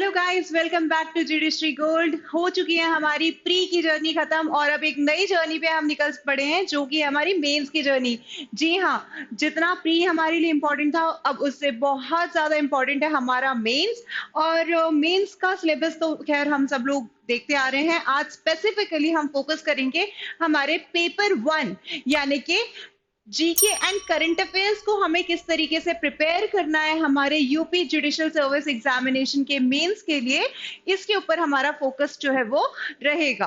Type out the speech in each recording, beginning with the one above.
Hello guys, welcome back to judiciary gold. हो चुकी है हमारी प्री की जर्नी खत्म और अब एक नई जर्नी पे हम निकल पड़े हैं जो कि है हमारी मेंस की जर्नी। जी हाँ, जितना प्री हमारे लिए इम्पोर्टेंट था अब उससे बहुत ज्यादा इम्पोर्टेंट है हमारा मेंस। और मेंस का सिलेबस तो खैर हम सब लोग देखते आ रहे हैं। आज स्पेसिफिकली हम फोकस करेंगे हमारे पेपर 1 यानी कि जीके एंड करंट अफेयर्स को हमें किस तरीके से प्रिपेयर करना है हमारे यूपी जुडिशियल सर्विस एग्जामिनेशन के मेंस के लिए। इसके ऊपर हमारा फोकस जो है वो रहेगा।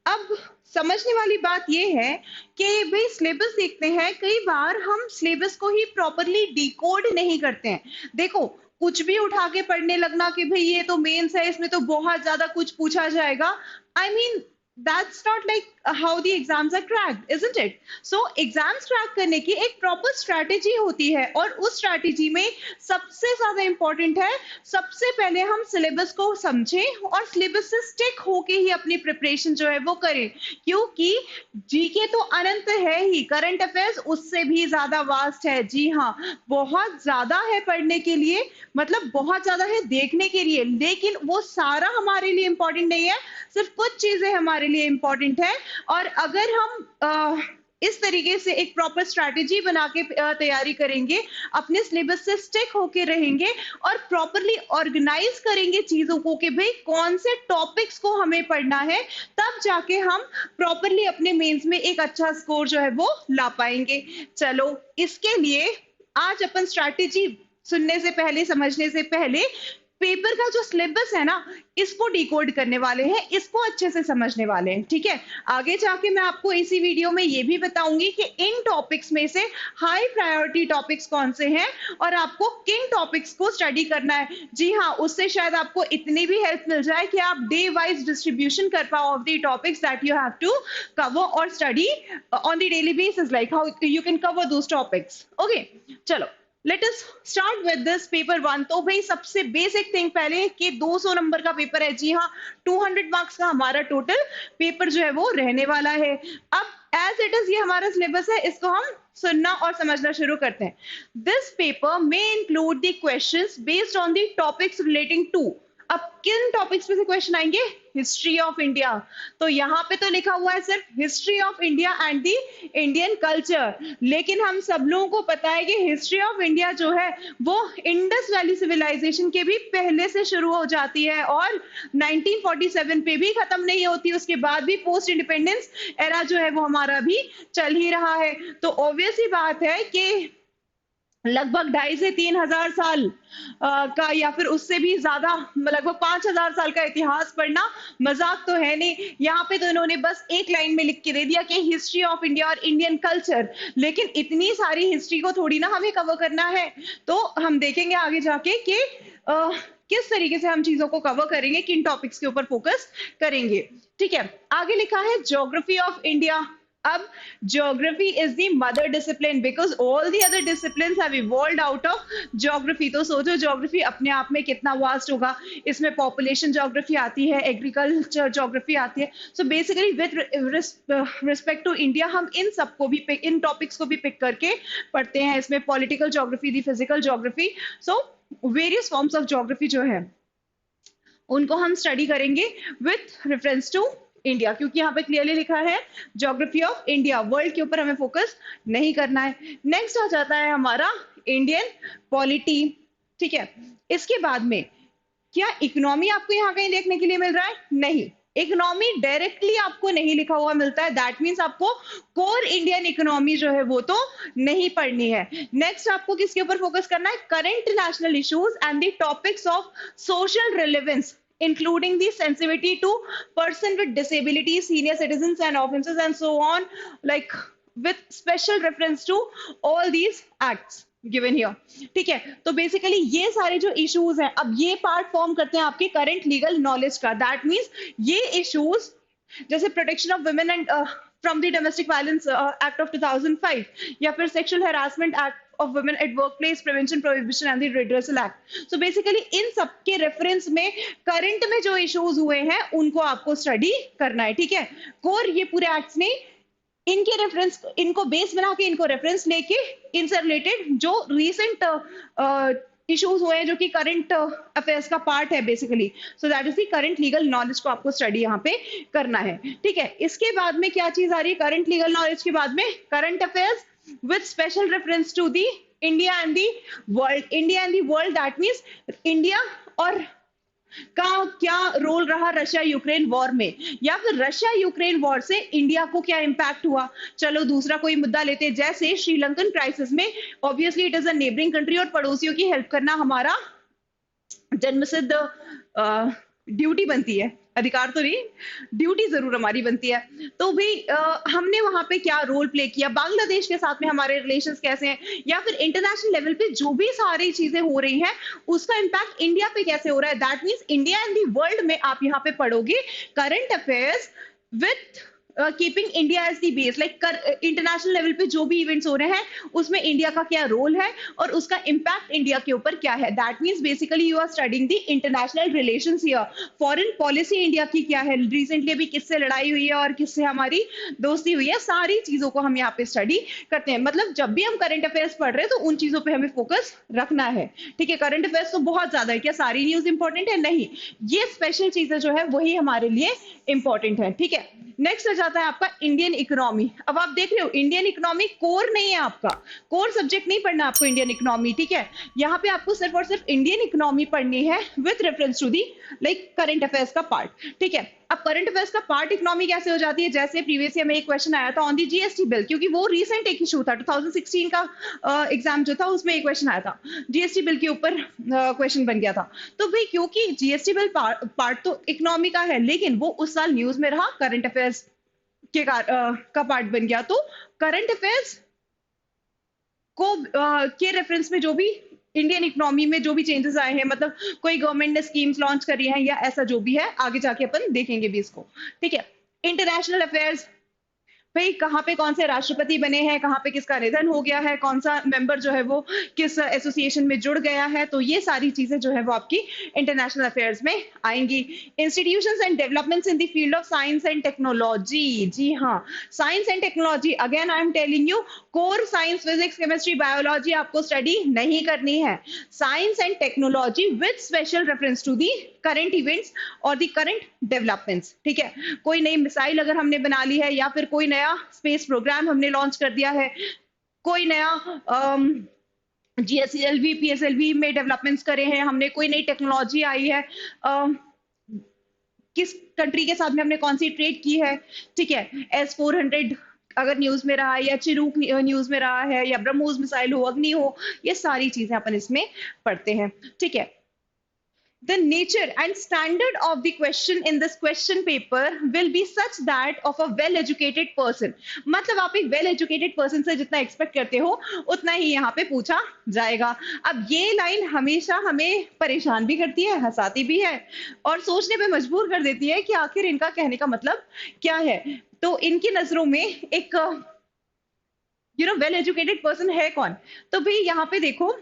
अब समझने वाली बात यह है कि भाई सिलेबस देखते हैं, कई बार हम सिलेबस को ही प्रॉपरली डिकोड नहीं करते हैं। देखो, कुछ भी उठा के पढ़ने लगना कि भाई ये तो मेंस है, इसमें तो बहुत ज्यादा कुछ पूछा जाएगा। I mean that's not like how the exams are cracked, isn't it? So exams crack करने की एक प्रॉपर स्ट्रैटेजी होती है और उस स्ट्रैटेजी में सबसे ज्यादा इंपॉर्टेंट है सबसे पहले हम सिलेबस को समझें और सिलेबस से स्टिक होके ही अपनी प्रिपरेशन जो है वो करें। क्योंकि जीके तो अनंत है ही, करंट अफेयर्स उससे भी ज्यादा वास्ट है। जी हाँ, बहुत ज्यादा है पढ़ने के लिए, मतलब बहुत ज्यादा है देखने के लिए, लेकिन वो सारा हमारे लिए इंपॉर्टेंट नहीं है, सिर्फ कुछ चीजें हमारे लिए इंपॉर्टेंट है। और अगर हम इस तरीके से एक प्रॉपर स्ट्रैटेजी बना के तैयारी करेंगे, अपने सिलेबस से स्टिक होके रहेंगे और प्रॉपरली ऑर्गेनाइज करेंगे चीजों को कि भाई कौन से टॉपिक्स को हमें पढ़ना है, तब जाके हम प्रॉपरली अपने मेंस में एक अच्छा स्कोर जो है वो ला पाएंगे। चलो, इसके लिए आज अपन स्ट्रैटेजी सुनने से पहले, समझने से पहले पेपर का जो सिलेबस है ना, इसको डिकोड करने वाले हैं, इसको अच्छे से समझने वाले हैं। ठीक है, आगे जाके मैं आपको इसी वीडियो में ये भी बताऊंगी कि इन टॉपिक्स में से हाई प्रायोरिटी टॉपिक्स कौन से हैं और आपको किन टॉपिक्स को स्टडी करना है। जी हाँ, उससे शायद आपको इतनी भी हेल्प मिल जाए कि आप डे वाइज डिस्ट्रीब्यूशन कर पाओ of the topics that you have to cover और study on the daily basis, like how you can cover those topics. Okay, चलो let us start with this paper 1। तो भाई सबसे बेसिक थिंग पहले कि 200 number का पेपर है। जी हाँ, 200 मार्क्स का हमारा टोटल पेपर जो है वो रहने वाला है। अब एज इट इज ये हमारा सिलेबस है, इसको हम सुनना और समझना शुरू करते हैं। This paper may include the questions based on the topics relating to. अब किन टॉपिक्स पे से क्वेश्चन आएंगे? History of India. तो यहाँ पे तो लिखा हुआ है सिर्फ history of India and the Indian culture, लेकिन हम सब लोगों को पता है कि हिस्ट्री ऑफ इंडिया जो है वो इंडस वैली सिविलाइजेशन के भी पहले से शुरू हो जाती है और 1947 पे भी खत्म नहीं होती, उसके बाद भी पोस्ट इंडिपेंडेंस एरा जो है वो हमारा भी चल ही रहा है। तो ऑब्वियस ही बात है कि लगभग 2,500 से 3,000 साल का या फिर उससे भी ज्यादा, लगभग 5,000 साल का इतिहास पढ़ना मजाक तो है नहीं। यहाँ पे तो इन्होंने बस एक लाइन में लिख के दे दिया कि हिस्ट्री ऑफ इंडिया और इंडियन कल्चर, लेकिन इतनी सारी हिस्ट्री को थोड़ी ना हमें कवर करना है। तो हम देखेंगे आगे जाके कि किस तरीके से हम चीजों को कवर करेंगे, किन टॉपिक्स के ऊपर फोकस करेंगे। ठीक है, आगे लिखा है ज्योग्राफी ऑफ इंडिया। अब geography is the mother discipline because all the other disciplines have evolved out of geography. तो सोचो ज्योग्राफी अपने आप में कितना वास्ट होगा। इसमें पॉपुलेशन ज्योग्राफी आती है, एग्रीकल्चर ज्योग्राफी आती है। So basically with respect to India हम इन सबको भी इन टॉपिक्स को भी पिक करके पढ़ते हैं। इसमें political geography, the physical geography, so various forms of geography जो है उनको हम स्टडी करेंगे विथ रेफरेंस टू इंडिया, क्योंकि यहाँ पे क्लियरली लिखा है ज्योग्राफी ऑफ इंडिया, वर्ल्ड के ऊपर हमें फोकस नहीं करना है। नेक्स्ट आ जाता है हमारा इंडियन पॉलिटी। ठीक है, इसके बाद में क्या इकोनॉमी आपको यहाँ कहीं देखने के लिए मिल रहा है? नहीं, इकोनॉमी डायरेक्टली आपको नहीं लिखा हुआ मिलता है। दैट मीन्स आपको कोर इंडियन इकोनॉमी जो है वो तो नहीं पढ़नी है। नेक्स्ट आपको किसके ऊपर फोकस करना है? Current national issues and the topics of social relevance including the sensitivity to person with disabilities, senior citizens and offenses and so on, like with special reference to all these acts given here। ठीक है, तो basically ये सारे जो issues हैं, अब ये part form करते हैं आपके करंट लीगल नॉलेज का। दैट मीन्स ये इश्यूज जैसे protection of women and from the domestic violence act of 2005 या फिर sexual harassment act of women at workplace prevention prohibition and the redressal act। so basically इन सब के reference में current में जो इश्यूज हुए हैं उनको आपको स्टडी करना है। ठीक है, कोर ये पूरे एक्ट्स नहीं, इनके रेफरेंस, इनको बेस बना के, इनको रेफरेंस लेके इनसे रिलेटेड जो रीसेंट इश्यूज हुए हैं जो कि करंट अफेयर्स का पार्ट है basically. So that is the current legal knowledge को आपको स्टडी यहाँ पे करना है। ठीक है, इसके बाद में क्या चीज आ रही है करंट लीगल नॉलेज के बाद में? Current affairs with special reference to the India and the world. India and the world that means India और का क्या रोल रहा रशिया यूक्रेन वॉर में, या फिर रशिया यूक्रेन वॉर से इंडिया को क्या इंपैक्ट हुआ। चलो दूसरा कोई मुद्दा लेते हैं, जैसे श्रीलंकन क्राइसिस में obviously it is a neighbouring country और पड़ोसियों की हेल्प करना हमारा जन्मसिद्ध ड्यूटी बनती है, अधिकार तो नहीं, ड्यूटी जरूर हमारी बनती है। तो भी हमने वहां पे क्या रोल प्ले किया, बांग्लादेश के साथ में हमारे रिलेशंस कैसे हैं, या फिर इंटरनेशनल लेवल पे जो भी सारी चीजें हो रही हैं उसका इंपैक्ट इंडिया पे कैसे हो रहा है। That means India and the world में आप यहाँ पे पढ़ोगे current affairs with keeping India as the base, like international level पे जो भी इवेंट्स हो रहे हैं उसमें इंडिया का क्या रोल है और उसका इंपैक्ट इंडिया के ऊपर क्या है। That means basically you are studying the international relations here. Foreign policy India की क्या है, रिसेंटली भी किससे लड़ाई हुई है और किससे हमारी दोस्ती हुई है, सारी चीजों को हम यहाँ पे स्टडी करते हैं। मतलब जब भी हम करंट अफेयर्स पढ़ रहे हैं तो उन चीजों पे हमें फोकस रखना है। ठीक है, करंट अफेयर्स तो बहुत ज्यादा है, क्या सारी न्यूज इंपॉर्टेंट है? नहीं, ये स्पेशल चीजें जो है वही हमारे लिए इंपॉर्टेंट है। ठीक है, नेक्स्ट आ जाता है आपका इंडियन इकोनॉमी। अब आप देख रहे हो इंडियन इकोनॉमी कोर नहीं है, आपका कोर सब्जेक्ट नहीं पढ़ना आपको इंडियन इकोनॉमी। ठीक है, यहाँ पे आपको सिर्फ और सिर्फ इंडियन इकोनॉमी पढ़नी है with reference to the like current affairs का पार्ट। ठीक है, अब करंट अफेयर्स का पार्ट इकोनॉमी कैसे हो जाती है? जैसे प्रीवियस ईयर में एक क्वेश्चन आया था ऑन दी जीएसटी बिल, क्योंकि वो रिसेंट एक इशू था, 2016 का एग्जाम जो था उसमें एक क्वेश्चन आया था जीएसटी बिल के ऊपर, क्वेश्चन बन गया था। तो भाई क्योंकि जीएसटी बिल पार्ट तो इकोनॉमी का है, लेकिन वो उस साल न्यूज में रहा, करंट अफेयर्स का पार्ट बन गया। तो करंट अफेयर्स को के रेफरेंस में जो भी इंडियन इकोनॉमी में जो भी चेंजेस आए हैं, मतलब कोई गवर्नमेंट ने स्कीम्स लॉन्च करी हैं या ऐसा जो भी है, आगे जाके अपन देखेंगे भी इसको। ठीक है, इंटरनेशनल अफेयर्स, भाई कहाँ पे कौन से राष्ट्रपति बने हैं, कहाँ पे किसका निधन हो गया है, कौन सा मेंबर जो है वो किस एसोसिएशन में जुड़ गया है, तो ये सारी चीजें जो है वो आपकी इंटरनेशनल अफेयर्स में आएंगी। Institutions and developments in the field of science and technology. जी हाँ, science and technology, again I am telling you, core science physics chemistry biology आपको स्टडी नहीं करनी है। Science and technology with special reference to the current events और the current developments. ठीक है, कोई नई मिसाइल अगर हमने बना ली है, या फिर कोई नया स्पेस प्रोग्राम हमने लॉन्च कर दिया है, कोई नया जीएसएलवी पीएसएलवी में डेवलपमेंट्स करे हैं हमने, कोई नई टेक्नोलॉजी आई है, किस कंट्री के साथ में हमने कौन सी ट्रेड की है। ठीक है, S-400 अगर न्यूज में रहा है, या चिनूक न्यूज में रहा है, या ब्रह्मोस मिसाइल हो, अग्नि हो, ये सारी चीजें अपन इसमें पढ़ते हैं। ठीक है, the nature and standard of the question in this question paper will be such that of a well educated person, मतलब आप एक well educated person से जितना एक्सपेक्ट करते हो उतना ही यहाँ पे पूछा जाएगा। अब ये लाइन हमेशा हमें परेशान भी करती है, हंसाती भी है और सोचने पे मजबूर कर देती है कि आखिर इनका कहने का मतलब क्या है। तो इनकी नजरों में एक वेल एजुकेटेड पर्सन है कौन? तो भाई यहाँ पे देखो,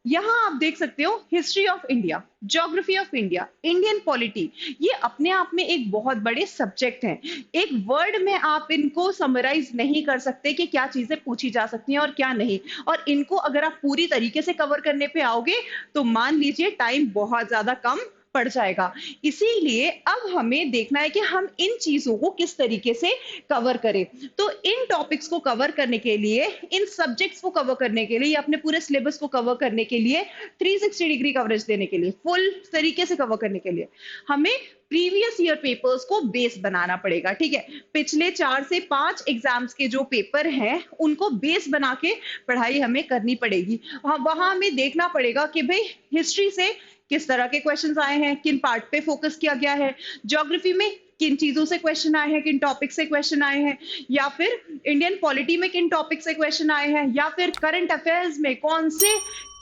यहां आप देख सकते हो history of India, geography of India, Indian polity, ये अपने आप में एक बहुत बड़े सब्जेक्ट हैं। एक वर्ड में आप इनको समराइज नहीं कर सकते कि क्या चीजें पूछी जा सकती हैं और क्या नहीं, और इनको अगर आप पूरी तरीके से कवर करने पे आओगे तो मान लीजिए टाइम बहुत ज्यादा कम पड़ जाएगा। इसीलिए अब हमें देखना है कि हम इन चीजों को किस तरीके से कवर करें। तो इन टॉपिक्स को कवर करने के लिए, इन सब्जेक्ट्स को कवर करने के लिए, अपने पूरे सिलेबस को कवर करने के लिए, 360 डिग्री कवरेज देने के लिए, फुल तरीके से कवर करने के लिए हमें प्रीवियस ईयर पेपर्स को बेस बनाना पड़ेगा। ठीक है, पिछले 4 से 5 एग्जाम्स के जो पेपर हैं उनको बेस बना के पढ़ाई हमें करनी पड़ेगी। वहां हमें देखना पड़ेगा कि भाई हिस्ट्री से किस तरह के क्वेश्चंस आए हैं, किन पार्ट पे फोकस किया गया है, ज्योग्राफी में किन चीजों से क्वेश्चन आए हैं, किन टॉपिक से क्वेश्चन आए हैं, या फिर इंडियन पॉलिटी में किन टॉपिक से क्वेश्चन आए हैं, या फिर करंट अफेयर्स में कौन से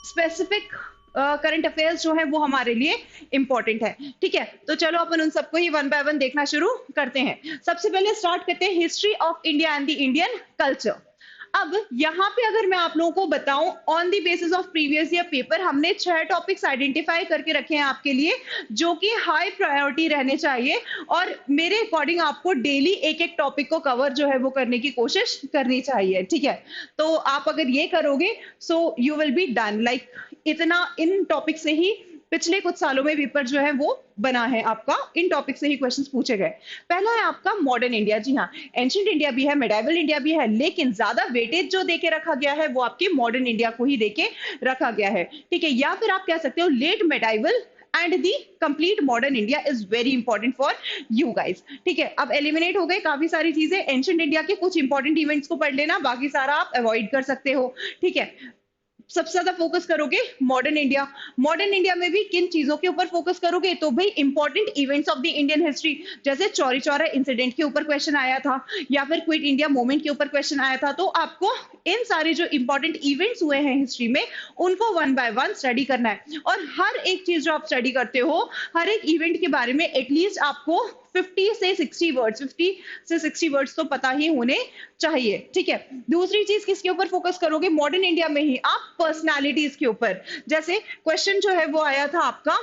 स्पेसिफिक करंट अफेयर्स जो है वो हमारे लिए इंपॉर्टेंट है। ठीक है, तो चलो अपन उन सबको ही वन बाय वन देखना शुरू करते हैं। सबसे पहले स्टार्ट करते हैं history of India and the Indian culture. अब यहाँ पे अगर मैं आप लोगों को बताऊं, on the basis of previous year paper हमने 6 टॉपिक्स आइडेंटिफाई करके रखे हैं आपके लिए, जो कि हाई प्रायोरिटी रहने चाहिए, और मेरे अकॉर्डिंग आपको डेली एक एक टॉपिक को कवर जो है वो करने की कोशिश करनी चाहिए। ठीक है, तो आप अगर ये करोगे so you will be done, like इतना इन टॉपिक से ही पिछले कुछ सालों में पेपर जो है वो बना है आपका, इन टॉपिक से ही क्वेश्चंस पूछे गए। पहला है आपका मॉडर्न इंडिया। जी हाँ, एंशिएंट इंडिया भी है, मेडाइवल इंडिया भी है, लेकिन ज्यादा वेटेज जो देके रखा गया है वो आपके मॉडर्न इंडिया को ही देके रखा गया है। ठीक है, या फिर आप कह सकते हो late medieval and the complete modern India is very important for you guys. ठीक है, अब एलिमिनेट हो गए काफी सारी चीजें। एंशिएंट इंडिया के कुछ इंपॉर्टेंट इवेंट्स को पढ़ लेना, बाकी सारा आप अवॉइड कर सकते हो। ठीक है, सबसे ज्यादा फोकस करोगे मॉडर्न इंडिया। मॉडर्न इंडिया में भी किन चीजों के ऊपर फोकस करोगे, तो भाई important events of the Indian history, जैसे चौरी चौरा इंसिडेंट के ऊपर क्वेश्चन आया था, या फिर क्विट इंडिया मूवमेंट के ऊपर क्वेश्चन आया था। तो आपको इन सारे जो इंपॉर्टेंट इवेंट्स हुए हैं हिस्ट्री में, उनको वन बाय वन स्टडी करना है। और हर एक चीज जो आप स्टडी करते हो, हर एक इवेंट के बारे में एटलीस्ट आपको 50 से 60 वर्ड्स तो पता ही होने चाहिए। ठीक है, दूसरी चीज किसके ऊपर फोकस करोगे मॉडर्न इंडिया में ही, आप पर्सनालिटीज के ऊपर। जैसे क्वेश्चन जो है वो आया था आपका,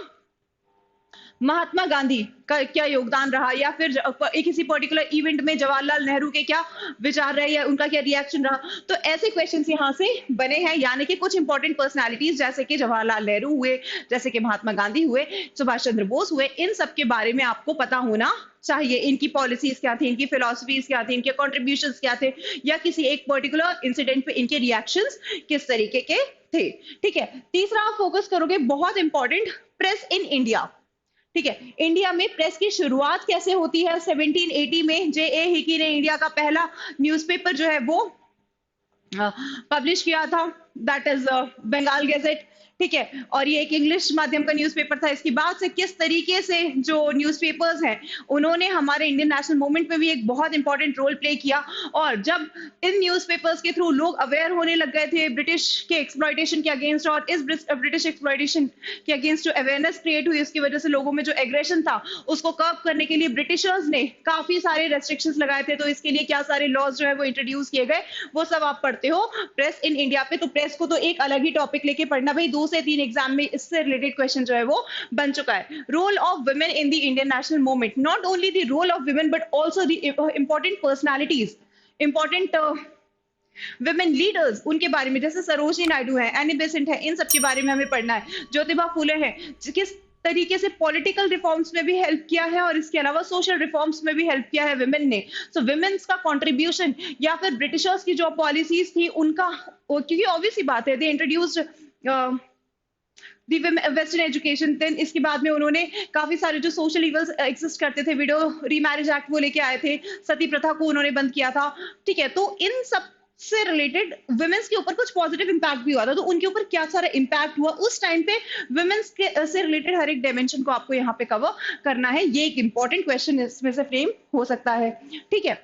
महात्मा गांधी का क्या योगदान रहा, या फिर एक किसी पर्टिकुलर इवेंट में जवाहरलाल नेहरू के क्या विचार रहे या उनका क्या रिएक्शन रहा। तो ऐसे क्वेश्चंस यहाँ से बने हैं, यानी कि कुछ इंपॉर्टेंट पर्सनालिटीज जैसे कि जवाहरलाल नेहरू हुए, जैसे कि महात्मा गांधी हुए, सुभाष चंद्र बोस हुए, इन सब के बारे में आपको पता होना चाहिए। इनकी पॉलिसीज क्या थी, इनकी फिलोसफीज क्या थी, इनके कॉन्ट्रीब्यूशंस क्या थे, या किसी एक पर्टिकुलर इंसिडेंट पे इनके रिएक्शंस किस तरीके के थे। ठीक है, तीसरा आप फोकस करोगे, बहुत इंपॉर्टेंट, प्रेस इन इंडिया। ठीक है, इंडिया में प्रेस की शुरुआत कैसे होती है। 1780 में जे.ए. हिकी ने इंडिया का पहला न्यूज़पेपर जो है वो पब्लिश किया था, दैट इज बंगाल गैजेट। ठीक है, और ये एक इंग्लिश माध्यम का न्यूज़पेपर था। इसके बाद से किस तरीके से जो न्यूज़पेपर्स हैं, उन्होंने हमारे इंडियन नेशनल मूवमेंट में भी एक बहुत इंपॉर्टेंट रोल प्ले किया। और जब इन न्यूज़पेपर्स के थ्रू लोग अवेयर होने लग गए थे ब्रिटिश के एक्सप्लॉयटेशन के अगेंस्ट, और इस ब्रिटिश एक्सप्लॉयटेशन के अगेंस्ट जो अवेयरनेस क्रिएट हुई, उसकी वजह से लोगों में जो एग्रेशन था उसको कर्ब करने के लिए ब्रिटिशर्स ने काफी सारे रेस्ट्रिक्शंस लगाए थे। तो इसके लिए क्या सारे लॉज जो है वो इंट्रोड्यूस किए गए, वो सब आप पढ़ते हो प्रेस इन इंडिया पे। तो प्रेस को तो एक अलग ही टॉपिक लेके पढ़ना भाई, 2 से 3 एग्जाम में इससे रिलेटेड क्वेश्चन जो है वो बन चुका है। Role of women in the Indian national movement, not only the role of women but also the important personalities, important women leaders, उनके बारे में, जैसे सरोजिनी नायडू है, एनी बेसेंट है, इन सब के बारे में हमें पढ़ना है। ज्योतिबा फुले है, किस तरीके से पॉलिटिकल रिफॉर्म्स में भी हेल्प किया है, और इसके अलावा सोशल रिफॉर्म्स में भी हेल्प किया है विमेन ने। सो विमेन्स का कंट्रीब्यूशन, या फिर ब्रिटिशर्स की जो पॉलिसीज थी उनका, क्योंकि ऑब्वियस ही बात है, they introduced the western education, then इसके बाद में उन्होंने काफी सारे जो सोशल इवल्स एग्जिस्ट करते थे, विडो रीमैरिज एक्ट वो लेके आए थे, सती प्रथा को उन्होंने बंद किया था। ठीक है, तो इन सब से रिलेटेड वुमेन्स के ऊपर कुछ पॉजिटिव इंपैक्ट भी हुआ था, तो उनके ऊपर क्या सारा इंपैक्ट हुआ उस टाइम पे, वुमेन्स के से रिलेटेड हर एक डायमेंशन को आपको यहाँ पे कवर करना है। ये एक इंपॉर्टेंट क्वेश्चन इसमें से फ्रेम हो सकता है। ठीक है,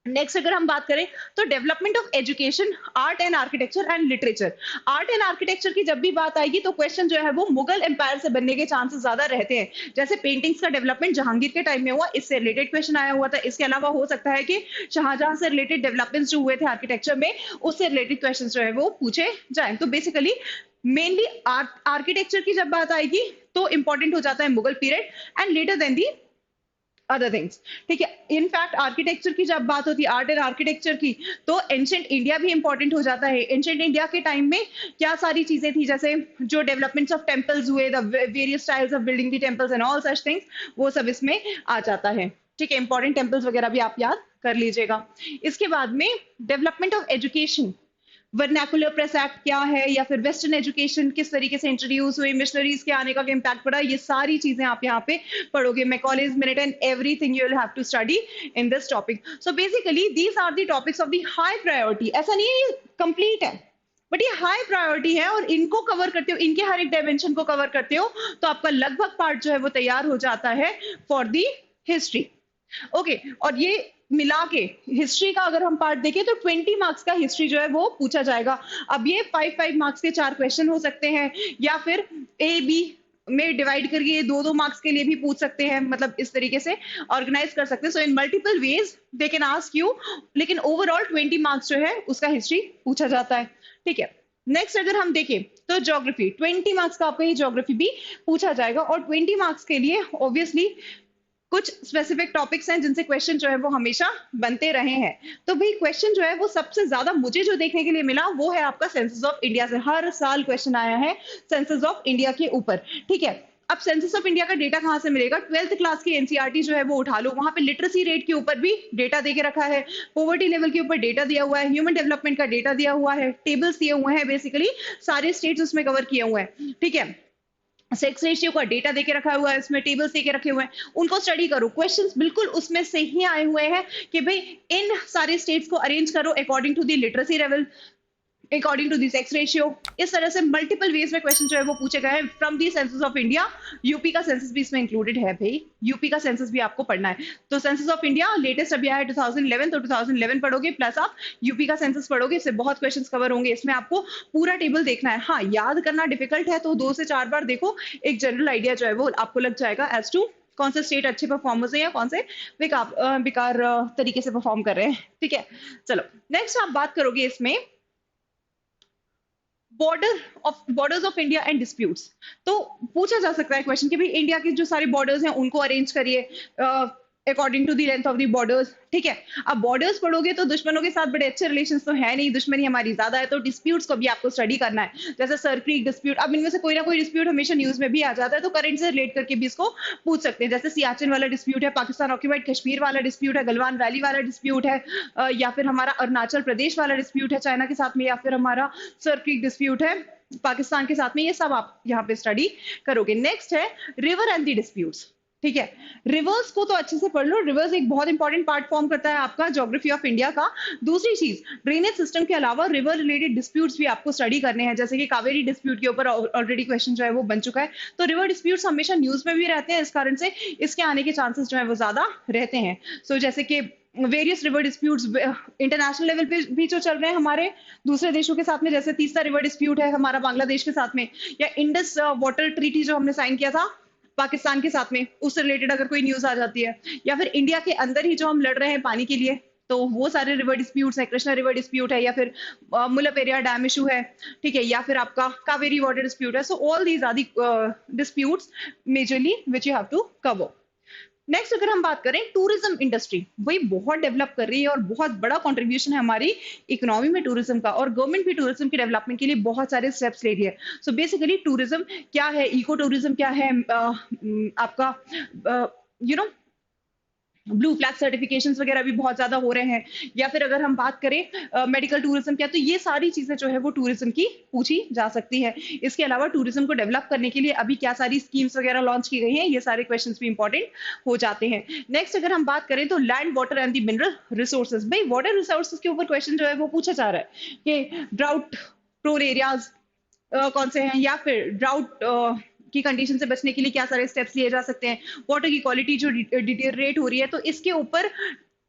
नेक्स्ट अगर हम बात करें तो development of education, art and architecture and literature. Art and architecture की जब भी बात आएगी तो क्वेश्चन जो है वो मुगल एम्पायर से बनने के चांसेस ज्यादा रहते हैं। जैसे पेंटिंग्स का डेवलपमेंट जहांगीर के टाइम में हुआ, इससे रिलेटेड क्वेश्चन आया हुआ था। इसके अलावा हो सकता है कि शाहजहां से रिलेटेड डेवलपमेंट्स जो हुए थे आर्किटेक्चर में, उससे रिलेटेड क्वेश्चन जो है वो पूछे जाए। तो बेसिकली मेनली आर्किटेक्चर की जब बात आएगी तो इंपॉर्टेंट हो जाता है Mughal period and later than the other things. ठीक है, इनफैक्ट आर्किटेक्चर की जब बात होती है, आर्ट एंड आर्किटेक्चर की, तो एंशिएंट इंडिया भी इंपॉर्टेंट हो जाता है। एंशिएंट इंडिया के टाइम में क्या सारी चीजें थी, जैसे जो डेवलपमेंट्स ऑफ टेम्पल्स हुए, the various styles of building the temples and all such things, वो सब इसमें आ जाता है। ठीक है, इंपॉर्टेंट टेम्पल्स वगैरह भी आप याद कर लीजिएगा। इसके बाद में development of education, vernacular press act क्या है, या फिर वेस्टर्न एजुकेशन किस तरीके से इंट्रोड्यूस हुई, मिशनरीज के आने का इम्पैक्ट पड़ा, ये सारी चीजें आप यहाँ पे पढ़ोगे। Macaulay's minute and everything you will have to study in this topic. So basically these are the topics of the high priority. ऐसा नहीं है ये कंप्लीट है, बट ये हाई प्रायोरिटी है, और इनको कवर करते हो, इनके हर एक डायमेंशन को कवर करते हो, तो आपका लगभग पार्ट जो है वो तैयार हो जाता है फॉर दी हिस्ट्री। ओके, और ये मिला के हिस्ट्री का अगर हम पार्ट देखें तो 20 मार्क्स का हिस्ट्री जो है वो पूछा जाएगा। अब ये 5 मार्क्स के 4 क्वेश्चन हो सकते हैं, या फिर ए बी में डिवाइड करके ये 2 मार्क्स के लिए भी पूछ सकते हैं, मतलब इस तरीके से ऑर्गेनाइज कर सकते हैं। So in multiple ways they can ask you, लेकिन ओवरऑल 20 मार्क्स जो है उसका हिस्ट्री पूछा जाता है। ठीक है, नेक्स्ट अगर हम देखें तो ज्योग्राफी, 20 मार्क्स का आपका ये ज्योग्राफी भी पूछा जाएगा, और 20 मार्क्स के लिए ऑब्वियसली कुछ स्पेसिफिक टॉपिक्स हैं जिनसे क्वेश्चन जो है वो हमेशा बनते रहे हैं। तो भाई क्वेश्चन जो है वो सबसे ज्यादा मुझे जो देखने के लिए मिला वो है आपका सेंसस ऑफ इंडिया से। हर साल क्वेश्चन आया है सेंसस ऑफ इंडिया के ऊपर। ठीक है, अब सेंसस ऑफ इंडिया का डेटा कहाँ से मिलेगा? 12th क्लास की एनसीईआरटी जो है वो उठा लो, वहां पे लिटरेसी रेट के ऊपर भी डेटा दे के रखा है, पॉवर्टी लेवल के ऊपर डेटा दिया हुआ है, ह्यूमन डेवलपमेंट का डेटा दिया हुआ है, टेबल्स दिए हुए हैं, बेसिकली सारे स्टेट्स उसमें कवर किए हुए हैं। ठीक है, सेक्स रेशियो का डेटा देके रखा हुआ है, इसमें टेबल्स देके रखे हुए हैं, उनको स्टडी करो। क्वेश्चंस बिल्कुल उसमें से ही आए हुए हैं कि भाई इन सारे स्टेट्स को अरेंज करो according to the literacy level, according to the sex ratio. इस तरह से मल्टीपल वेज में क्वेश्चन जो है वो पूछे गए हैं from the census of India. UP का सेंसस भी इसमें इंक्लूडेड है भाई, यूपी का सेंसस भी आपको पढ़ना है। तो सेंसस ऑफ इंडिया लेटेस्ट अभी आया है 2011, तो 2011 पढ़ोगे प्लस आप यूपी का सेंसस पढ़ोगे, इससे बहुत क्वेश्चंस कवर होंगे। इसमें आपको पूरा टेबल देखना है। हाँ, याद करना डिफिकल्ट है तो 2 से 4 बार देखो, एक जनरल आइडिया जो है वो आपको लग जाएगा एज टू कौन से स्टेट अच्छे परफॉर्मर्स है या कौन से बेकार तरीके से परफॉर्म कर रहे हैं। ठीक है, चलो नेक्स्ट आप बात करोगे इसमें borders of India and disputes. तो पूछा जा सकता है क्वेश्चन कि भाई इंडिया के जो सारे बॉर्डर्स हैं उनको अरेंज करिए according to the length of the borders. ठीक है, अब बॉर्डर्स पढ़ोगे तो दुश्मनों के साथ बड़े अच्छे रिलेशंस तो है नहीं, दुश्मनी हमारी ज्यादा है, तो डिस्प्यूट्स को भी आपको स्टडी करना है। जैसे सर क्रीक डिस्प्यूट, अब इनमें से कोई ना कोई डिस्प्यूट हमेशा न्यूज में भी आ जाता है, तो करंट से रिलेट करके भी इसको पूछ सकते हैं। जैसे सियाचिन वाला डिस्प्यूट है, पाकिस्तान ऑक्यूपाइड कश्मीर वाला डिस्प्यूट है, गलवान वैली वाला डिस्प्यूट है, या फिर हमारा अरुणाचल प्रदेश वाला डिस्प्यूट है चाइना के साथ में, या फिर हमारा सर क्रीक डिस्प्यूट है पाकिस्तान के साथ में। ये सब आप यहाँ पे स्टडी करोगे। नेक्स्ट है रिवर एंड दी डिस्प्यूट्स। ठीक है, रिवर्स को तो अच्छे से पढ़ लो, रिवर्स एक बहुत इंपॉर्टेंट पार्ट फॉर्म करता है आपका ज्योग्राफी ऑफ इंडिया का। दूसरी चीज, ड्रेनेज सिस्टम के अलावा रिवर रिलेटेड डिस्प्यूट्स भी आपको स्टडी करने हैं, जैसे कि कावेरी डिस्प्यूट के ऊपर ऑलरेडी क्वेश्चन जो है वो बन चुका है। तो रिवर डिस्प्यूट्स हमेशा न्यूज में भी रहते हैं, इस कारण से इसके आने के चांसेस जो है वो ज्यादा रहते हैं। सो जैसे कि various river disputes international level पे भी जो चल रहे हैं हमारे दूसरे देशों के साथ में, जैसे तीसरा रिवर डिस्प्यूट है हमारा बांग्लादेश के साथ में, या इंडस वाटर ट्रीटी जो हमने साइन किया था पाकिस्तान के साथ में, उससे रिलेटेड अगर कोई न्यूज आ जाती है, या फिर इंडिया के अंदर ही जो हम लड़ रहे हैं पानी के लिए, तो वो सारे रिवर डिस्प्यूट्स है। कृष्णा रिवर डिस्प्यूट है, या फिर मुल्लापेरियार डैम इशू है। ठीक है, या फिर आपका कावेरी वाटर डिस्प्यूट है। So all these are the disputes majorly which you have to cover. Next अगर हम बात करें टूरिज्म इंडस्ट्री, वही बहुत डेवलप कर रही है और बहुत बड़ा कंट्रीब्यूशन है हमारी इकोनॉमी में टूरिज्म का, और गवर्नमेंट भी टूरिज्म के डेवलपमेंट के लिए बहुत सारे स्टेप्स ले रही है। सो बेसिकली टूरिज्म क्या है, इको टूरिज्म क्या है, आपका you know blue flag certifications वगैरह भी बहुत ज्यादा हो रहे हैं, या फिर अगर हम बात करें मेडिकल टूरिज्म क्या, तो ये सारी चीजें जो है वो टूरिज्म की पूछी जा सकती है। इसके अलावा टूरिज्म को डेवलप करने के लिए अभी क्या सारी स्कीम्स वगैरह लॉन्च की गई हैं, ये सारे क्वेश्चंस भी इंपॉर्टेंट हो जाते हैं। नेक्स्ट अगर हम बात करें तो land water and the mineral resources. भाई वाटर रिसोर्सेज के ऊपर क्वेश्चन जो है वो पूछा जा रहा है कि ड्राउट प्रोन एरियाज कौन से हैं, या फिर ड्राउट की कंडीशन से बचने के लिए क्या सारे स्टेप्स लिए जा सकते हैं, वाटर की क्वालिटी जो डिटेरियोरेट हो रही है, तो इसके ऊपर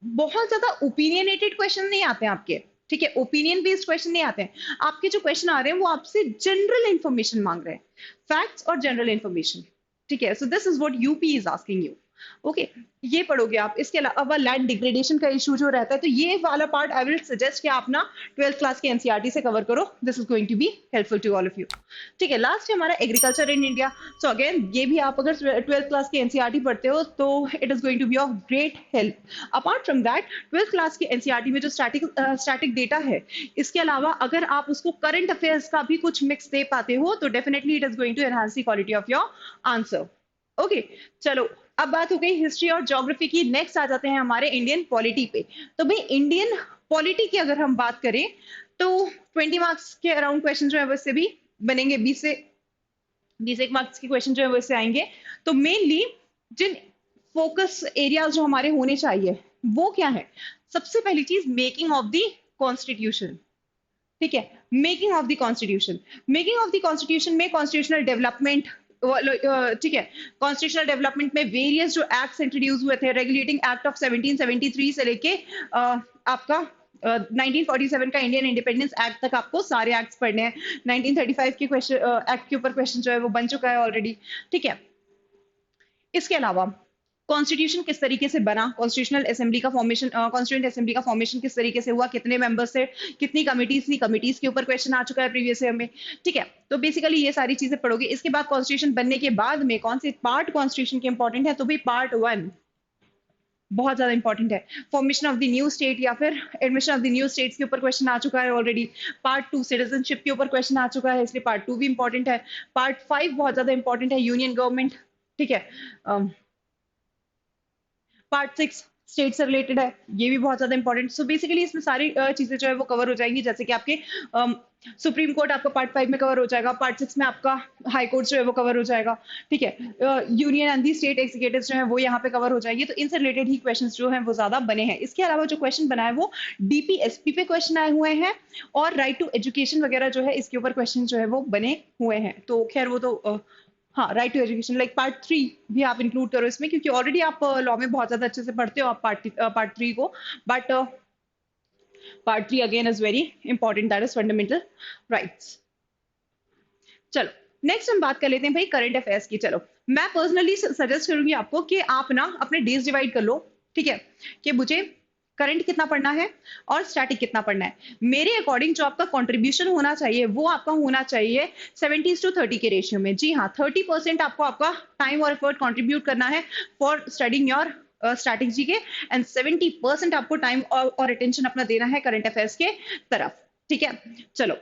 बहुत ज्यादा ओपिनियनेटेड क्वेश्चन नहीं आते हैं आपके। ठीक है, ओपिनियन बेस्ड क्वेश्चन नहीं आते हैं आपके। जो क्वेश्चन आ रहे हैं वो आपसे जनरल इंफॉर्मेशन मांग रहे हैं, फैक्ट्स और जनरल इंफॉर्मेशन। ठीक है, so this is what UP is asking you. Okay, ये पढ़ोगे आप। इसके अलावा लैंड डिग्रेडेशन का इशू जो रहता है, तो ये वाला पार्ट आई विल सजेस्ट कि आप ना 12th क्लास के एनसीईआरटी से कवर करो। This is going to be helpful to all of you. ठीक है, लास्ट है हमारा agriculture in India. So again ये भी आप अगर 12th क्लास के एनसीईआरटी पढ़ते हो तो it is going to be of great help. Apart from that 12th class के एनसीईआरटी में जो स्टैटिक डेटा है, इसके अलावा अगर आप उसको करंट अफेयर्स का भी कुछ मिक्स दे पाते हो तो definitely it is going to enhance the quality of your answer. Okay, चलो अब बात हो गई हिस्ट्री और ज्योग्राफी की। नेक्स्ट आ जाते हैं हमारे इंडियन पॉलिटी पे। तो भाई इंडियन पॉलिटी की अगर हम बात करें तो 20 मार्क्स के अराउंड क्वेश्चन जो है वो इससे भी बनेंगे, 20 मार्क्स के क्वेश्चन जो है वो इससे आएंगे। तो मेनली जिन फोकस एरियाज जो हमारे होने चाहिए वो क्या है? सबसे पहली चीज मेकिंग ऑफ द कॉन्स्टिट्यूशन। ठीक है, making of the constitution. Making of the constitution में कॉन्स्टिट्यूशनल डेवलपमेंट, ठीक है, कॉन्स्टिट्यूशनल डेवलपमेंट में वेरियस जो एक्ट्स इंट्रोड्यूस हुए थे, रेगुलेटिंग एक्ट ऑफ 1773 से लेके आपका 1947 का इंडियन इंडिपेंडेंस एक्ट तक आपको सारे एक्ट्स पढ़ने हैं। 1935 के क्वेश्चन एक्ट के ऊपर क्वेश्चन जो है वो बन चुका है ऑलरेडी। ठीक है, इसके अलावा कॉन्स्टिट्यूशन किस तरीके से बना, कॉन्स्टिट्यूशनल असेंबली का फॉर्मेशन, कॉन्स्टिट्यूएंट असेंबली का फॉर्मेशन किस तरीके से हुआ, कितने मेंबर्स थे, कितनी कमिटीज थी, कमिटीज के ऊपर क्वेश्चन आ चुका है प्रीवियस ईयर में। ठीक है, तो बेसिकली ये सारी चीजें पढ़ोगे। इसके बाद कॉन्स्टिट्यूशन बनने के बाद में कौन से पार्ट कॉन्स्टिट्यूशन के इंपॉर्टेंट है, तो भाई पार्ट 1 बहुत ज्यादा इंपॉर्टेंट है। Formation of the new state या फिर admission of the new states के ऊपर क्वेश्चन आ चुका है ऑलरेडी। पार्ट 2 सिटीजनशिप के ऊपर क्वेश्चन आ चुका है, इसलिए पार्ट 2 भी इंपॉर्टेंट है। पार्ट 5 बहुत ज्यादा इंपॉर्टेंट है, यूनियन गवर्नमेंट, ठीक है। पार्ट 6 स्टेट से रिलेटेड है, ये भी बहुत ज्यादा इंपॉर्टेंट। सो बेसिकली इसमें सारी चीजें जो है वो कवर हो जाएंगी, जैसे कि आपके सुप्रीम कोर्ट आपका पार्ट 5 में कवर हो जाएगा, पार्ट 6 में आपका हाई कोर्ट जो है वो कवर हो जाएगा, ठीक है। Union and the state executive जो है वो यहाँ पे कवर हो जाएंगे, तो इनसे रिलेटेड ही क्वेश्चन जो है वो ज्यादा बने हैं। इसके अलावा जो क्वेश्चन बना है वो डीपीएसपी पे क्वेश्चन आए हुए हैं, और राइट टू एजुकेशन वगैरह जो है इसके ऊपर क्वेश्चन जो है वो बने हुए हैं। तो खैर वो तो हाँ, right to education like part 3 भी आप इंक्लूड करो इसमें, क्योंकि ऑलरेडी आप लॉ में बहुत ज्यादा अच्छे से पढ़ते हो आप पार्ट 3 को, but part 3 again is very important, that is fundamental rights. चलो नेक्स्ट हम बात कर लेते हैं भाई करंट अफेयर्स की। चलो मैं पर्सनली सजेस्ट करूंगी आपको कि आप ना अपने डेज डिवाइड कर लो, ठीक है, कि मुझे करंट कितना पढ़ना है और स्टैटिक कितना पढ़ना है। मेरे अकॉर्डिंग जो आपका कंट्रीब्यूशन होना चाहिए वो आपका होना चाहिए 70:30 के रेशियो में। जी हाँ, 30% आपको आपका टाइम और एफर्ट कंट्रीब्यूट करना है for studying your static G के, एंड 70% आपको टाइम और अटेंशन अपना देना है करंट अफेयर्स के तरफ, ठीक है। चलो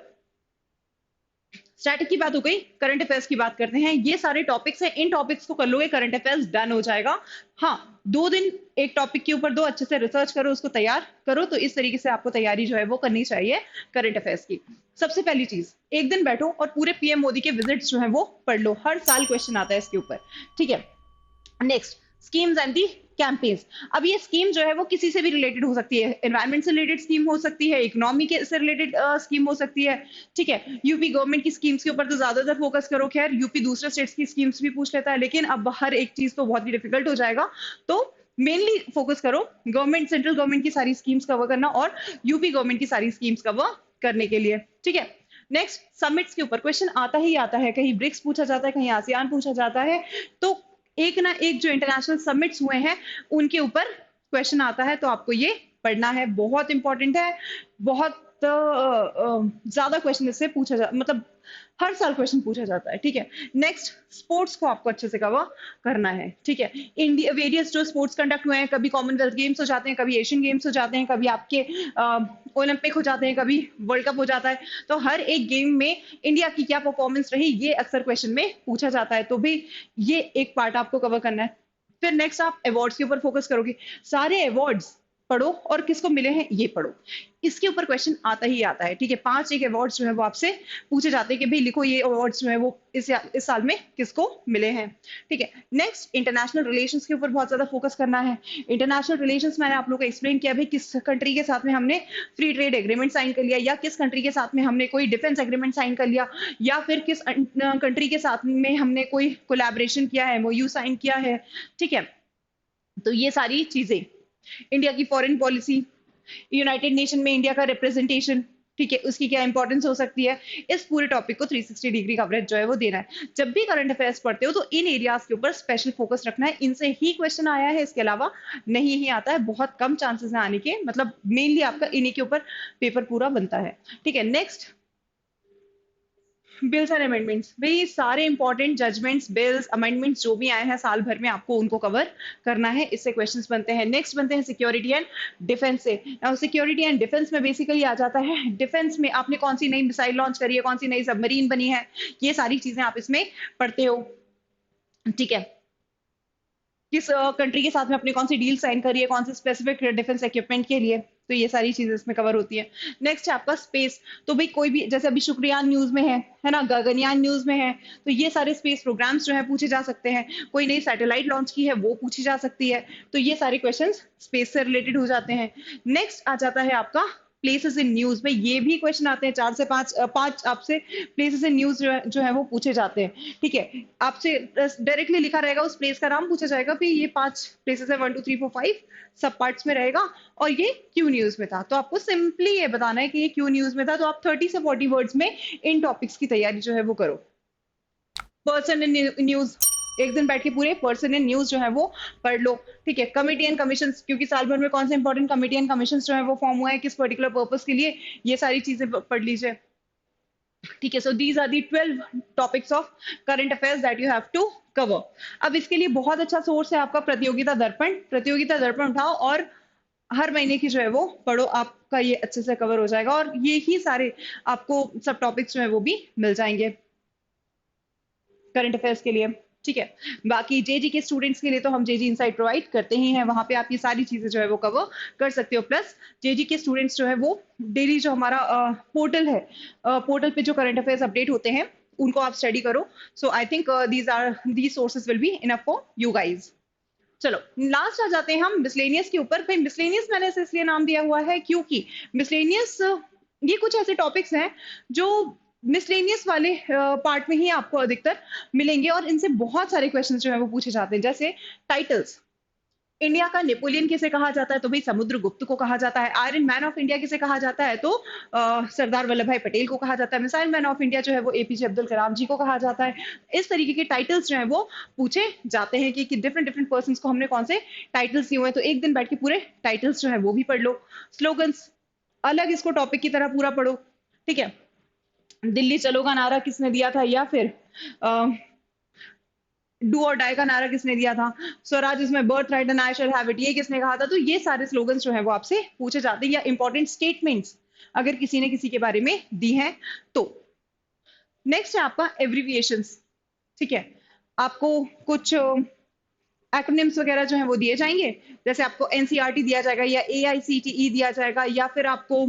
स्टैटिक की बात हो गई, करंट अफेयर्स की बात करते हैं। ये सारे टॉपिक्स हैं, इन टॉपिक्स को कर लोगे करंट अफेयर्स डन हो जाएगा। हाँ, 2 दिन एक टॉपिक के ऊपर 2 अच्छे से रिसर्च करो, उसको तैयार करो, तो इस तरीके से आपको तैयारी जो है वो करनी चाहिए करंट अफेयर्स की। सबसे पहली चीज, एक दिन बैठो और पूरे पीएम मोदी के विजिट्स जो है वो पढ़ लो, हर साल क्वेश्चन आता है इसके ऊपर, ठीक है। Next, schemes and the campaigns. अब ये स्कीम जो है वो किसी से भी रिलेटेड हो सकती है, एनवायरमेंट से रिलेटेड स्कीम हो सकती है, इकोनॉमी के से रिलेटेड स्कीम हो सकती है, ठीक है। यूपी गवर्नमेंट की स्कीम्स के ऊपर तो ज्यादातर फोकस करो, खैर यूपी दूसरे स्टेट्स की स्कीम्स भी पूछ लेता है, लेकिन अब हर एक चीज तो बहुत ही डिफिकल्ट हो जाएगा, तो मेनली फोकस करो गवर्नमेंट, सेंट्रल गवर्नमेंट की सारी स्कीम्स कवर करना और यूपी गवर्नमेंट की सारी स्कीम्स कवर करने के लिए, ठीक है। नेक्स्ट, समिट्स के ऊपर क्वेश्चन आता ही आता है, कहीं ब्रिक्स पूछा जाता है, कहीं आसियान पूछा जाता है, तो एक ना एक जो इंटरनेशनल समिट्स हुए हैं उनके ऊपर क्वेश्चन आता है, तो आपको ये पढ़ना है, बहुत इंपॉर्टेंट है। बहुत ज्यादा क्वेश्चन इससे पूछा जा, मतलब हर साल क्वेश्चन पूछा जाता है, ठीक है। नेक्स्ट, स्पोर्ट्स को आपको अच्छे से कवर करना है, ठीक है। इंडिया वेरियस जो स्पोर्ट्स कंडक्ट हुए हैं, कभी कॉमनवेल्थ गेम्स हो जाते हैं, कभी एशियन गेम्स हो जाते हैं, कभी आपके ओलंपिक हो जाते हैं, कभी वर्ल्ड कप हो जाता है, तो हर एक गेम में इंडिया की क्या परफॉर्मेंस रही ये अक्सर क्वेश्चन में पूछा जाता है, तो भी ये एक पार्ट आपको कवर करना है। फिर नेक्स्ट, आप अवार्ड्स के ऊपर फोकस करोगे, सारे अवार्ड्स पढ़ो और किसको मिले हैं ये पढ़ो, इसके ऊपर क्वेश्चन आता ही आता है, ठीक है। 5 एक अवार्ड्स जो है वो आपसे पूछे जाते हैं कि भाई लिखो ये अवार्ड्स जो है वो इस साल में किसको मिले हैं, ठीक है। नेक्स्ट, इंटरनेशनल रिलेशंस के ऊपर बहुत ज्यादा फोकस करना है। इंटरनेशनल रिलेशंस मैंने आप लोगों को एक्सप्लेन किया भाई किस कंट्री के साथ में हमने फ्री ट्रेड एग्रीमेंट साइन कर लिया, या किस कंट्री के साथ में हमने कोई डिफेंस एग्रीमेंट साइन कर लिया, या फिर किस कंट्री के साथ में हमने कोई कोलैबोरेशन किया है, एमओयू साइन किया है, ठीक है। तो ये सारी चीजें, इंडिया की फॉरेन पॉलिसी, यूनाइटेड नेशन में इंडिया का रिप्रेजेंटेशन, ठीक है, उसकी क्या इंपॉर्टेंस हो सकती है, इस पूरे टॉपिक को 360 डिग्री कवरेज जो है वो देना है। जब भी करंट अफेयर्स पढ़ते हो तो इन एरियाज के ऊपर स्पेशल फोकस रखना है, इनसे ही क्वेश्चन आया है, इसके अलावा नहीं ही आता है, बहुत कम चांसेस है आने के, मतलब मेनली आपका इन्हीं के ऊपर पेपर पूरा बनता है, ठीक है। नेक्स्ट, बिल्स एंड अमेंडमेंट्स, भाई सारे इंपॉर्टेंट जजमेंट्स, बिल्स, अमेंडमेंट्स जो भी आए हैं साल भर में आपको उनको कवर करना है, इससे क्वेश्चंस बनते हैं। नेक्स्ट बनते हैं सिक्योरिटी एंड डिफेंस से। सिक्योरिटी एंड डिफेंस में बेसिकली आ जाता है डिफेंस में आपने कौन सी नई मिसाइल लॉन्च करी है, कौन सी नई सबमरीन बनी है, ये सारी चीजें आप इसमें पढ़ते हो, ठीक है। किस कंट्री के साथ में अपनी कौन सी डील साइन करी है, कौन से स्पेसिफिक डिफेंस इक्विपमेंट के लिए, तो ये सारी चीजें इसमें कवर होती है। नेक्स्ट है आपका स्पेस, तो भाई कोई भी, जैसे अभी शुक्रयान न्यूज में है ना, गगनयान न्यूज में है, तो ये सारे स्पेस प्रोग्राम्स जो है पूछे जा सकते हैं। कोई नई सैटेलाइट लॉन्च की है वो पूछी जा सकती है, तो ये सारे क्वेश्चंस स्पेस से रिलेटेड हो जाते हैं। नेक्स्ट आ जाता है आपका प्लेसेस इन न्यूज में, ये भी क्वेश्चन आते हैं, 4 से 5 आपसे प्लेसेस इन न्यूज जो है वो पूछे जाते हैं, ठीक है। आपसे डायरेक्टली लिखा रहेगा, उस प्लेस का नाम पूछा जाएगा, फिर ये 5 प्लेसेस है, 1 2 3 4 5 सब पार्ट्स में रहेगा, और ये क्यू न्यूज में था, तो आपको सिंपली ये बताना है कि ये क्यू न्यूज में था, तो आप 30 से 40 वर्ड्स में इन टॉपिक्स की तैयारी जो है वो करो। पर्सन इन न्यूज, एक दिन बैठ के पूरे पर्सन इन न्यूज जो है वो पढ़ लो, ठीक है। कमिटी एंड कमीशन, क्योंकि साल भर में कौन से इंपॉर्टेंट कमिटी एंड कमीशन जो है वो फॉर्म हुआ है, किस पर्टिकुलर पर्पस के लिए, ये सारी चीजें पढ़ लीजिए। ठीक है, so these are the 12 topics of current affairs that you have to cover. अब इसके लिए बहुत अच्छा सोर्स है आपका प्रतियोगिता दर्पण। प्रतियोगिता दर्पण उठाओ और हर महीने की जो है वो पढ़ो, आपका ये अच्छे से कवर हो जाएगा और ये ही सारे आपको सब टॉपिक्स जो है वो भी मिल जाएंगे करंट अफेयर्स के लिए। ठीक है, बाकी जेजी के स्टूडेंट्स के लिए तो हम जेजी इनसाइट प्रोवाइड करते ही हैं, वहां पे आप ये सारी चीजें जो है वो कवर कर सकते हो। प्लस जेजी के स्टूडेंट्स जो है वो डेली जो हमारा पोर्टल है, पोर्टल पे जो करंट अफेयर्स अपडेट होते हैं उनको आप स्टडी करो। So I think these sources will be enough for you guys. चलो लास्ट आ जाते हैं हम मिसलेनियस के ऊपर। भाई मिसलेनियस मैंने इसे इसलिए नाम दिया हुआ है क्योंकि मिसलेनियस ये कुछ ऐसे टॉपिक्स हैं जो मिसलेनियस वाले पार्ट में ही आपको अधिकतर मिलेंगे और इनसे बहुत सारे क्वेश्चंस जो है वो पूछे जाते हैं। जैसे टाइटल्स, इंडिया का नेपोलियन किसे कहा जाता है? तो भाई समुद्रगुप्त को कहा जाता है। आयरन मैन ऑफ इंडिया किसे कहा जाता है? तो सरदार वल्लभ भाई पटेल को कहा जाता है। मिसाइल मैन ऑफ इंडिया जो है वो एपीजे अब्दुल कलाम जी को कहा जाता है। इस तरीके के टाइटल्स जो है वो पूछे जाते हैं कि डिफरेंट डिफरेंट पर्सन को हमने कौन से टाइटल्स दिए हुए हैं। तो एक दिन बैठ के पूरे टाइटल्स जो है वो भी पढ़ लो। स्लोगन्स अलग इसको टॉपिक की तरह पूरा पढ़ो। ठीक है, दिल्ली चलो का नारा किसने दिया था, या फिर डू और डाई का नारा किसने दिया था, स्वराज इसमें birth right and I shall have it ये किसने कहा था। तो ये सारे स्लोगन्स जो है वो आपसे पूछे जाते हैं, या इंपॉर्टेंट स्टेटमेंट्स अगर किसी ने किसी के बारे में दी हैं तो। नेक्स्ट है आपका एब्रिविएशंस। ठीक है, आपको कुछ एक्रोनिम्स वगैरह जो है वो दिए जाएंगे। जैसे आपको एनसीईआरटी दिया जाएगा या एआईसीटीई दिया जाएगा, या फिर आपको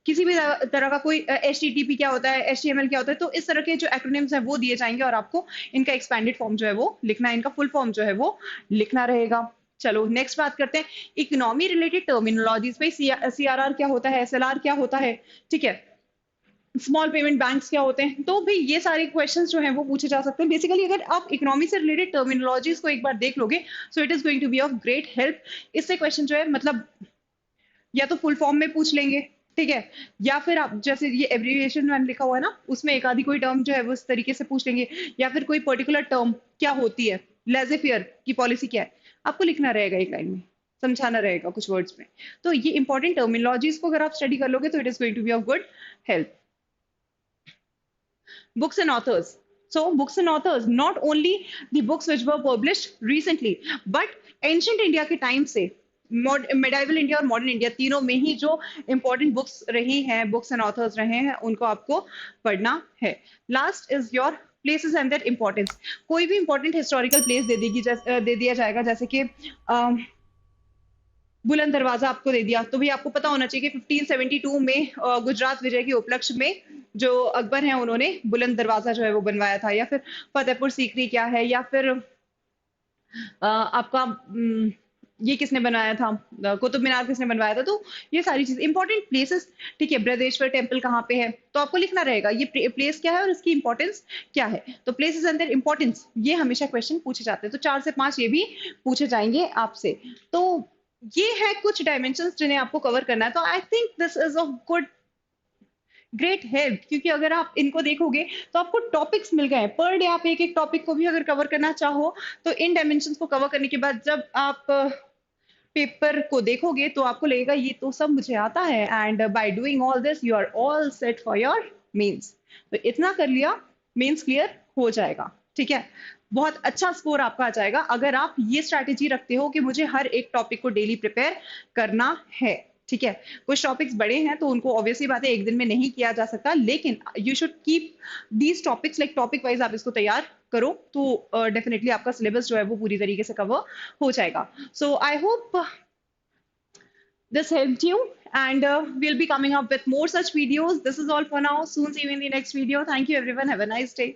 किसी भी तरह का कोई एचटीटीपी क्या होता है, एचटीएमएल क्या होता है। तो इस तरह के जो एक्रोनिम्स हैं वो दिए जाएंगे और आपको इनका एक्सपेंडेड फॉर्म जो है वो लिखना है, इनका फुल फॉर्म जो है वो लिखना रहेगा। चलो नेक्स्ट बात करते हैं इकोनॉमी रिलेटेड टर्मिनोलॉजीज पे। सीआरआर क्या होता है, एसएलआर क्या होता है, ठीक है, स्मॉल पेमेंट बैंक्स क्या होते हैं। तो भाई ये सारे क्वेश्चंस जो हैं वो पूछे जा सकते हैं। बेसिकली अगर आप इकोनॉमी से रिलेटेड टर्मिनोलॉजीज को एक बार देख लोगे so it is going to be of great help. इससे क्वेश्चन जो है मतलब या तो फुल फॉर्म में पूछ लेंगे, ठीक है, या फिर आप जैसे ये एब्रिविएशन मैंने लिखा हुआ है ना उसमें एक आधी कोई टर्म जो है वो इस तरीके से पूछ लेंगे, या फिर कोई पर्टिकुलर टर्म क्या होती है, लेजे फेयर की पॉलिसी क्या है, आपको लिखना रहेगा एक लाइन में, समझाना रहेगा कुछ वर्ड्स में। तो ये इंपॉर्टेंट टर्मिनोलॉजीज को अगर आप स्टडी कर लोगे तो it is going to be of good help. Books and authors. So, books and authors, not only the books which were published recently, but ancient India के टाइम से मेडाइवल इंडिया और modern India तीनों में ही जो important books रही हैं, books and authors रहे हैं, उनको आपको पढ़ना है। Last is your places and their importance. कोई भी इंपॉर्टेंट हिस्टोरिकल प्लेस दे दिया जाएगा, जैसे कि बुलंद दरवाजा आपको दे दिया, तो भी आपको पता होना चाहिए कि 1572 में गुजरात विजय के उपलक्ष्य में जो अकबर हैं उन्होंने बुलंद दरवाजा जो है वो बनवाया था। या फिर फतेहपुर सीकरी क्या है, या फिर आपका ये किसने बनाया था, कुतुब मीनार किसने बनवाया था। तो ये सारी चीज इंपॉर्टेंट प्लेसेस। ठीक है, बृहदेश्वर टेम्पल कहाँ पे है, तो आपको लिखना रहेगा ये प्लेस क्या है और इसकी इंपॉर्टेंस क्या है। तो प्लेसेस एंड देयर इंपॉर्टेंस ये हमेशा क्वेश्चन पूछे जाते हैं। तो 4 से 5 ये भी पूछे जाएंगे आपसे। तो ये है कुछ डायमेंशंस जिन्हें आपको कवर करना है। तो I think this is of good great help, क्योंकि अगर आप इनको देखोगे तो आपको टॉपिक्स मिल गए हैं। पर डे आप एक एक टॉपिक को भी अगर कवर करना चाहो तो इन डायमेंशंस को कवर करने के बाद जब आप पेपर को देखोगे तो आपको लगेगा ये तो सब मुझे आता है, and by doing all this you are all set for your mains. तो इतना कर लिया, मेंस क्लियर हो जाएगा। ठीक है, बहुत अच्छा स्कोर आपका आ जाएगा अगर आप ये स्ट्रैटेजी रखते हो कि मुझे हर एक टॉपिक को डेली प्रिपेयर करना है। ठीक है, कुछ टॉपिक्स बड़े हैं तो उनको ऑब्वियसली बात है एक दिन में नहीं किया जा सकता, लेकिन you should keep these topics like topic wise आप इसको तैयार करो तो डेफिनेटली आपका सिलेबस जो है वो पूरी तरीके से कवर हो जाएगा। So I hope this helped you, and we'll be coming up with more such videos. This is all for now. Soon see you in the next video. Thank you everyone. Have a nice day.